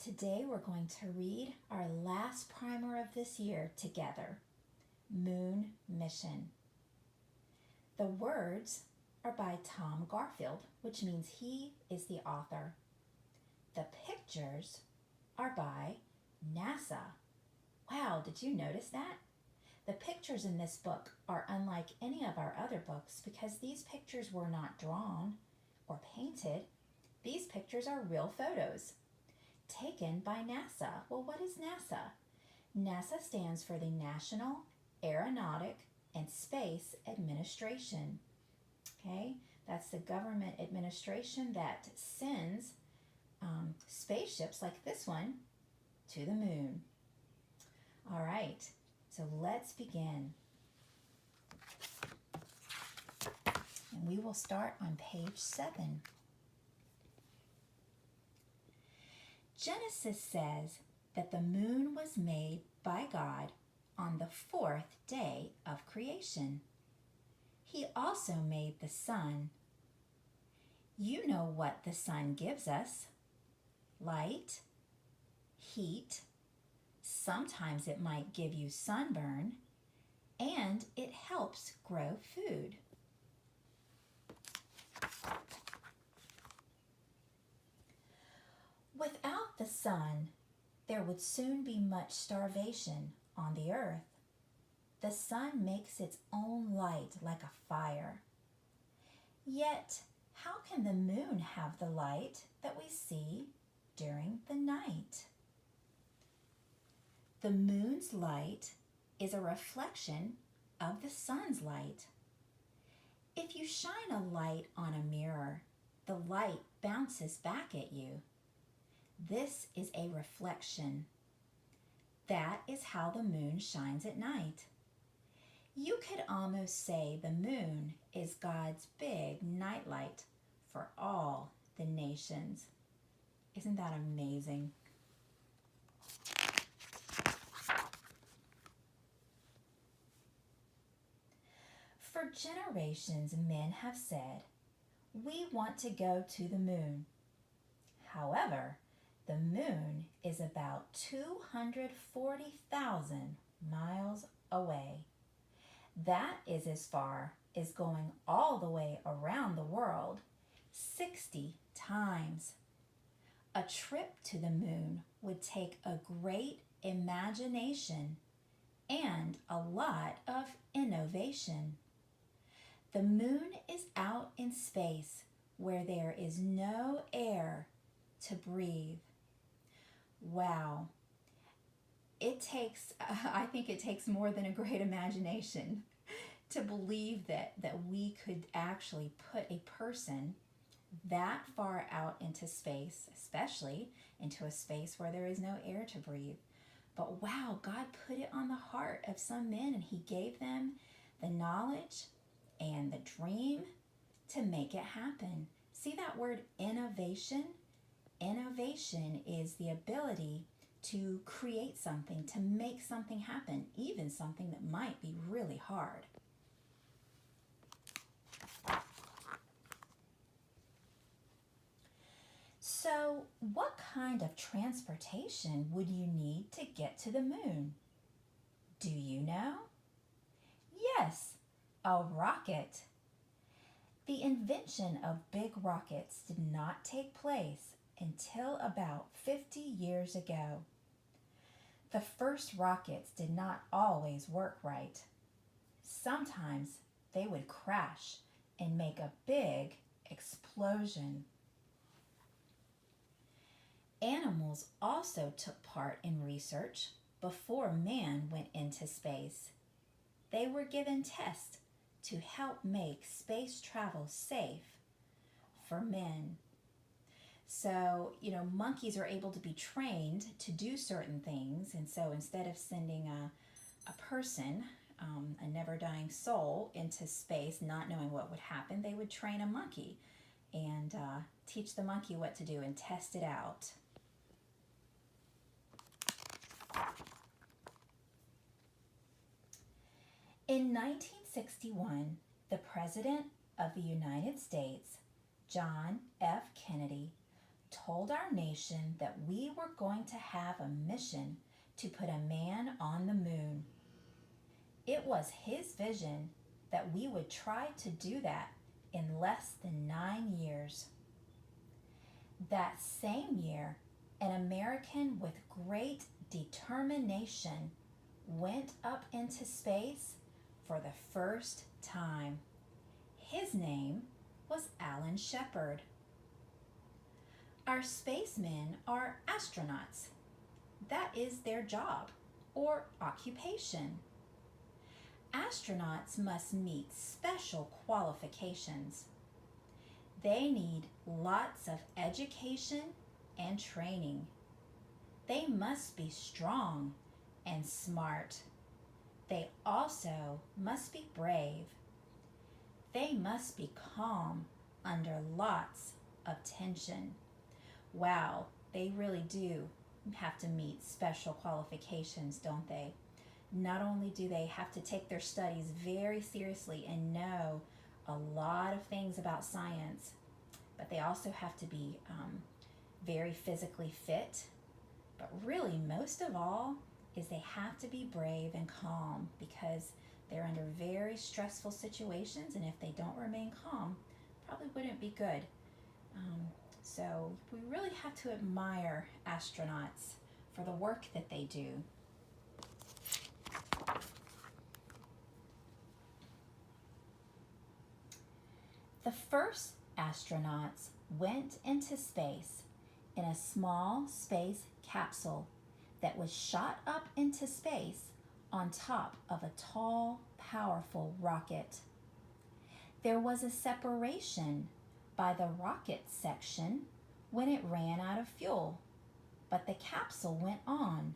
Today we're going to read our last primer of this year together, Moon Mission. The words are by Tom Garfield, which means he is the author. The pictures are by NASA. Wow, did you notice that? The pictures in this book are unlike any of our other books because these pictures were not drawn or painted. These pictures are real photos taken by NASA. Well, what is NASA? NASA stands for the National Aeronautic and Space Administration. Okay, that's the government administration that sends spaceships like this one to the moon. All right, so let's begin. And we will start on page 7. Genesis says that the moon was made by God on the 4th day of creation. He also made the sun. You know what the sun gives us: light, heat, sometimes it might give you sunburn, and it helps grow food. Without the sun, there would soon be much starvation on the earth. The sun makes its own light like a fire. Yet, how can the moon have the light that we see during the night? The moon's light is a reflection of the sun's light. If you shine a light on a mirror, the light bounces back at you. This is a reflection. That is how the moon shines at night. You could almost say the moon is God's big nightlight for all the nations. Isn't that amazing? For generations, men have said, "We want to go to the moon." However, the moon is about 240,000 miles away. That is as far as going all the way around the world 60 times. A trip to the moon would take a great imagination and a lot of innovation. The moon is out in space where there is no air to breathe. Wow. I think it takes more than a great imagination to believe that we could actually put a person that far out into space, especially into a space where there is no air to breathe. But wow, God put it on the heart of some men, and He gave them the knowledge and the dream to make it happen. See that word innovation? Innovation is the ability to create something, to make something happen, even something that might be really hard. So, what kind of transportation would you need to get to the moon? Do you know? Yes, a rocket. The invention of big rockets did not take place until about 50 years ago. The first rockets did not always work right. Sometimes they would crash and make a big explosion. Animals also took part in research before man went into space. They were given tests to help make space travel safe for men. So, monkeys are able to be trained to do certain things, and so instead of sending a person, a never-dying soul, into space, not knowing what would happen, they would train a monkey and teach the monkey what to do and test it out. In 1961, the President of the United States, John F. Kennedy, told our nation that we were going to have a mission to put a man on the moon. It was his vision that we would try to do that in less than 9 years. That same year, an American with great determination went up into space for the first time. His name was Alan Shepard. Our spacemen are astronauts. That is their job or occupation. Astronauts must meet special qualifications. They need lots of education and training. They must be strong and smart. They also must be brave. They must be calm under lots of tension. Wow, they really do have to meet special qualifications, don't they? Not only do they have to take their studies very seriously and know a lot of things about science, but they also have to be very physically fit. But really, most of all, is they have to be brave and calm because they're under very stressful situations, and if they don't remain calm, probably wouldn't be good. So we really have to admire astronauts for the work that they do. The first astronauts went into space in a small space capsule that was shot up into space on top of a tall, powerful rocket. There was a separation by the rocket section when it ran out of fuel, but the capsule went on.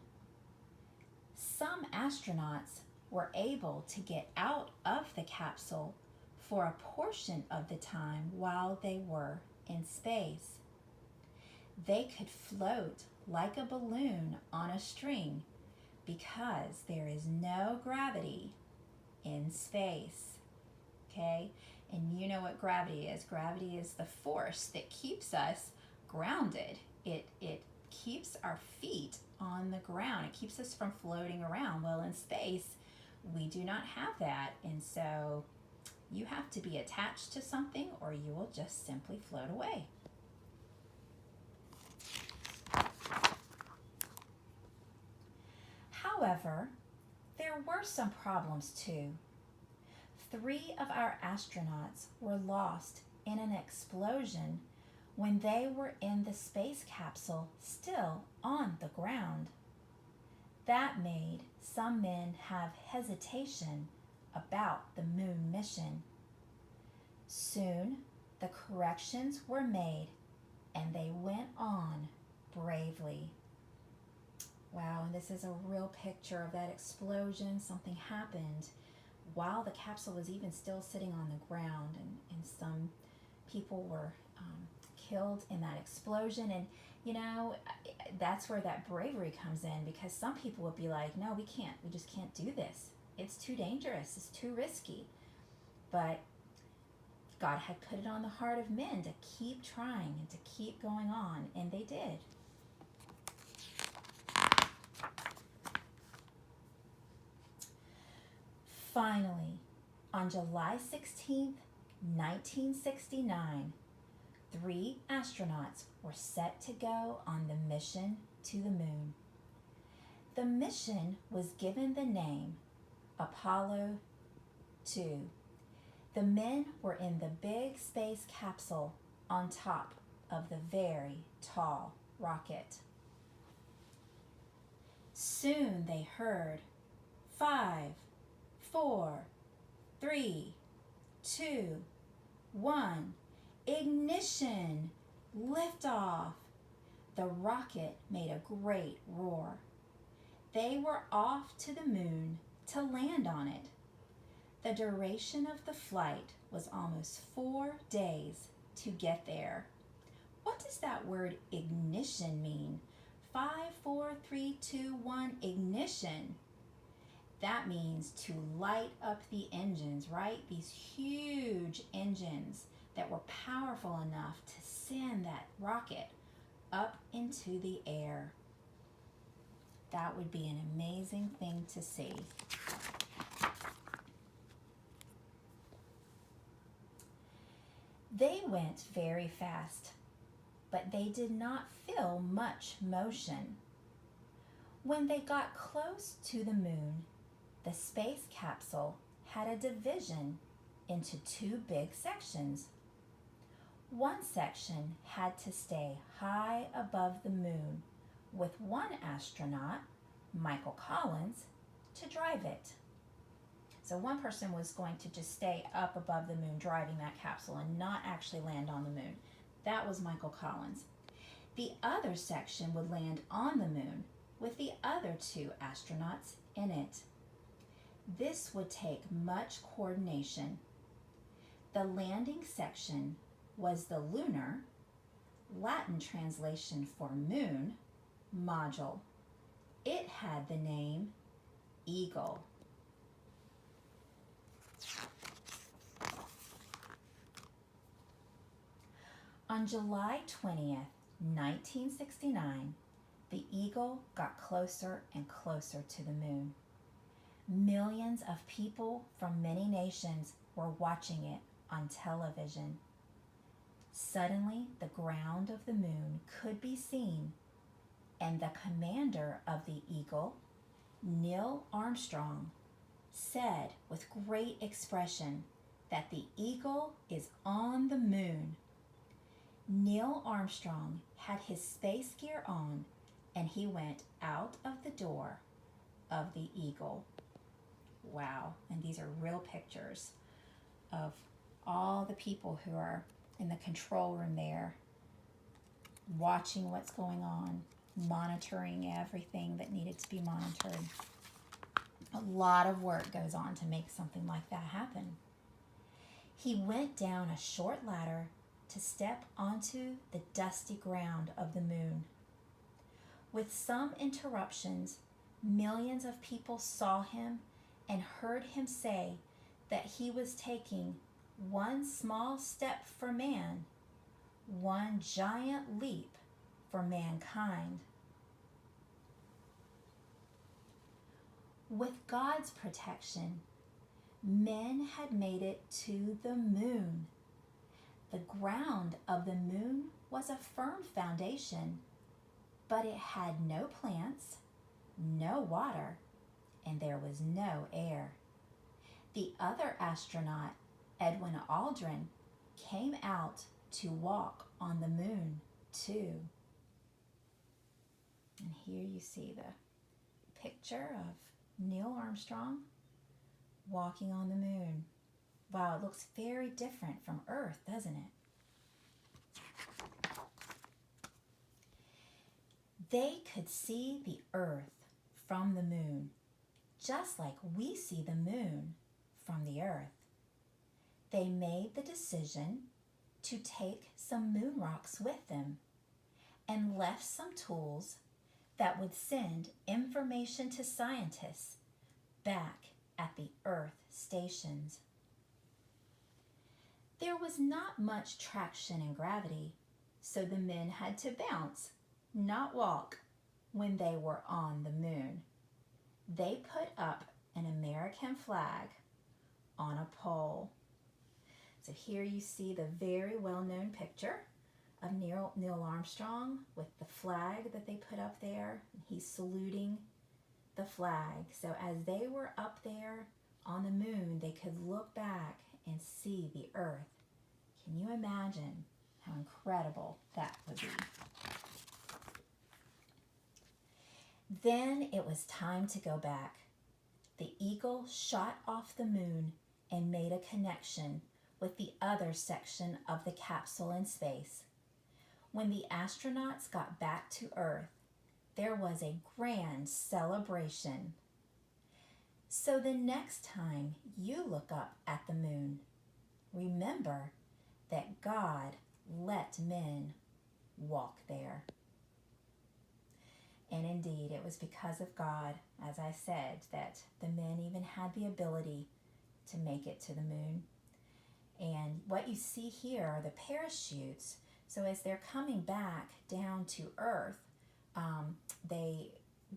Some astronauts were able to get out of the capsule for a portion of the time while they were in space. They could float like a balloon on a string because there is no gravity in space. Okay? And you know what gravity is. Gravity is the force that keeps us grounded. It keeps our feet on the ground. It keeps us from floating around. Well, in space, we do not have that. And so you have to be attached to something or you will just simply float away. However, there were some problems too. 3 of our astronauts were lost in an explosion when they were in the space capsule still on the ground. That made some men have hesitation about the moon mission. Soon, the corrections were made and they went on bravely. Wow, and this is a real picture of that explosion. Something happened while the capsule was even still sitting on the ground, and some people were killed in that explosion. And you know, that's where that bravery comes in, because some people would be like, no, we just can't do this. It's too dangerous, it's too risky. But God had put it on the heart of men to keep trying and to keep going on, and they did. Finally, on July 16th, 1969, 3 astronauts were set to go on the mission to the moon. The mission was given the name Apollo 2. The men were in the big space capsule on top of the very tall rocket. Soon they heard 5, 4, 3, 2, 1, ignition, liftoff. The rocket made a great roar. They were off to the moon to land on it. The duration of the flight was almost 4 days to get there. What does that word ignition mean? 5, 4, 3, 2, 1, ignition. That means to light up the engines, right? These huge engines that were powerful enough to send that rocket up into the air. That would be an amazing thing to see. They went very fast, but they did not feel much motion. When they got close to the moon, the space capsule had a division into two big sections. One section had to stay high above the moon with one astronaut, Michael Collins, to drive it. So one person was going to just stay up above the moon driving that capsule and not actually land on the moon. That was Michael Collins. The other section would land on the moon with the other two astronauts in it. This would take much coordination. The landing section was the lunar, Latin translation for moon, module. It had the name Eagle. On July 20th, 1969, the Eagle got closer and closer to the moon. Millions of people from many nations were watching it on television. Suddenly, the ground of the moon could be seen, and the commander of the Eagle, Neil Armstrong, said with great expression that the Eagle is on the moon. Neil Armstrong had his space gear on, and he went out of the door of the Eagle. Wow, and these are real pictures of all the people who are in the control room there, watching what's going on, monitoring everything that needed to be monitored. A lot of work goes on to make something like that happen. He went down a short ladder to step onto the dusty ground of the moon. With some interruptions, millions of people saw him and heard him say that he was taking one small step for man, one giant leap for mankind. With God's protection, men had made it to the moon. The ground of the moon was a firm foundation, but it had no plants, no water, and there was no air. The other astronaut, Edwin Aldrin, came out to walk on the moon too. And here you see the picture of Neil Armstrong walking on the moon. Wow, it looks very different from Earth, doesn't it? They could see the Earth from the moon, just like we see the moon from the Earth. They made the decision to take some moon rocks with them and left some tools that would send information to scientists back at the Earth stations. There was not much traction in gravity, so the men had to bounce, not walk, when they were on the moon. They put up an American flag on a pole. So here you see the very well-known picture of Neil Armstrong with the flag that they put up there. He's saluting the flag. So as they were up there on the moon, they could look back and see the Earth. Can you imagine how incredible that would be? Then it was time to go back. The Eagle shot off the moon and made a connection with the other section of the capsule in space. When the astronauts got back to Earth, there was a grand celebration. So the next time you look up at the moon, remember that God let men walk there. And indeed, it was because of God, as I said, that the men even had the ability to make it to the moon. And what you see here are the parachutes So as they're coming back down to Earth, they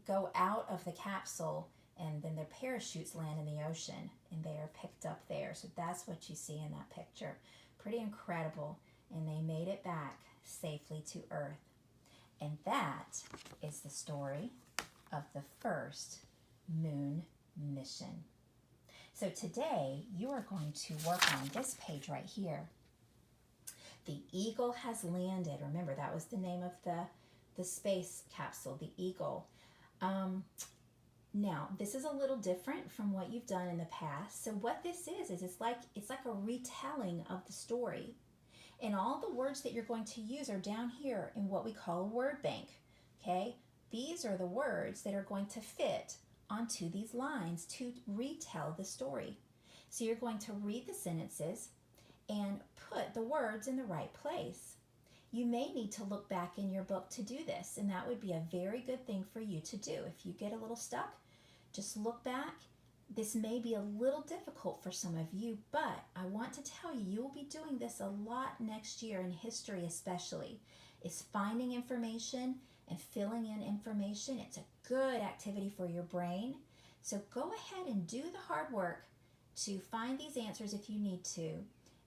go out of the capsule and then their parachutes land in the ocean and they are picked up there. So that's what you see in that picture. Pretty incredible. And they made it back safely to Earth. And that is the story of the first moon mission. So today you are going to work on this page right here. The Eagle has landed. Remember, that was the name of the space capsule, the Eagle. Now, this is a little different from what you've done in the past. So what this is it's like a retelling of the story. And all the words that you're going to use are down here in what we call a word bank. Okay? These are the words that are going to fit onto these lines to retell the story. So you're going to read the sentences and put the words in the right place. You may need to look back in your book to do this, and that would be a very good thing for you to do. If you get a little stuck, just look back. This may be a little difficult for some of you, but I want to tell you, you will be doing this a lot next year in history especially, is finding information and filling in information. It's a good activity for your brain. So go ahead and do the hard work to find these answers if you need to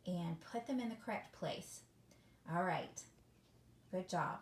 and put them in the correct place. All right. Good job.